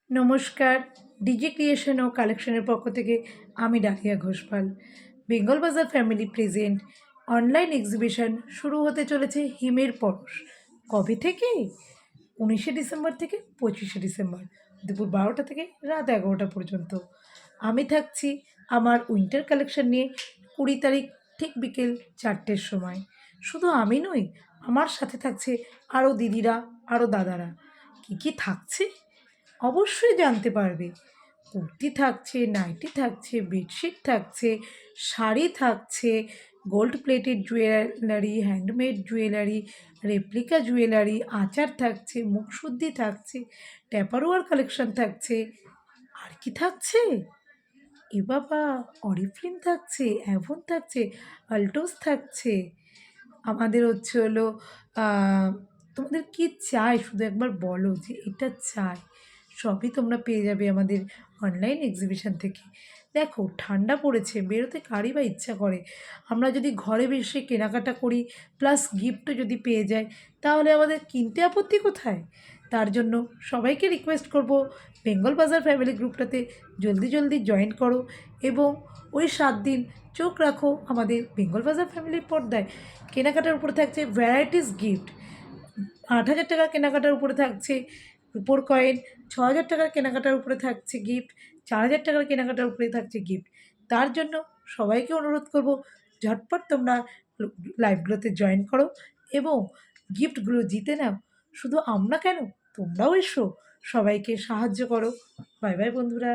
নমস্কার, DG creation ও কালেকশনের পক্ষ থেকে আমি ডালিয়া ঘোষপাল। বেঙ্গল বাজার ফ্যামিলি প্রেজেন্ট অনলাইন এক্সিবিশন শুরু হতে চলেছে হিমের পরশ। কবে থেকে? 19শে ডিসেম্বর থেকে 25শে ডিসেম্বর, দুপুর 12টা থেকে রাত 11টা পর্যন্ত। আমি থাকছি আমার উইন্টার কালেকশন নিয়ে 20 তারিখ ঠিক বিকেল 4টের সময়। শুধু আমি নই, আমার সাথে থাকছে আরও দিদিরা, আরও দাদারা। কী কী থাকছে অবশ্যই জানতে পারবে। কুর্তি থাকছে, নাইটি থাকছে, বেডশিট থাকছে, শাড়ি থাকছে, gold plated jewellery, handmade jewellery, replica jewellery, আচার থাকছে, মুখশুদ্ধি থাকছে, ট্যাপারওয়ার কালেকশন থাকছে। আর কি থাকছে? এ বাবা, অরিফ্লেম থাকছে, অ্যাভন থাকছে, আল্টোস থাকছে। আমাদের হচ্ছে হলো তোমাদের কি চাই শুধু একবার বলো যে এটা চাই। সবই তোমরা পেয়ে যাবে আমাদের অনলাইন এক্সিবিশন থেকে। দেখো, ঠান্ডা পড়েছে, বেরোতে কারই বা ইচ্ছা করে। আমরা যদি ঘরে বসে কেনাকাটা করি প্লাস গিফটও যদি পেয়ে যাই, তাহলে আমাদের কিনতে আপত্তি কোথায়? তার জন্য সবাইকে রিকোয়েস্ট করব, বেঙ্গল বাজার ফ্যামিলি গ্রুপটাতে জলদি জলদি জয়েন করো এবং ওই 7 দিন চোখ রাখো আমাদের বেঙ্গল বাজার ফ্যামিলির পর্দায়। কেনাকাটার উপরে থাকছে ভ্যারাইটিস গিফট। 8,000 টাকার কেনাকাটার উপরে থাকছে রুপোর কয়েন, 6,000 টাকার কেনাকাটার উপরে থাকছে গিফট, 4,000 টাকার কেনাকাটার উপরে থাকছে গিফট। তার জন্য সবাইকে অনুরোধ করব, ঝটপট তোমরা লাইভগুলোতে জয়েন করো এবং গিফটগুলো জিতে নাও। শুধু আমরা কেন, তোমরাও এসো, সবাইকে সাহায্য করো। বাই বাই বন্ধুরা।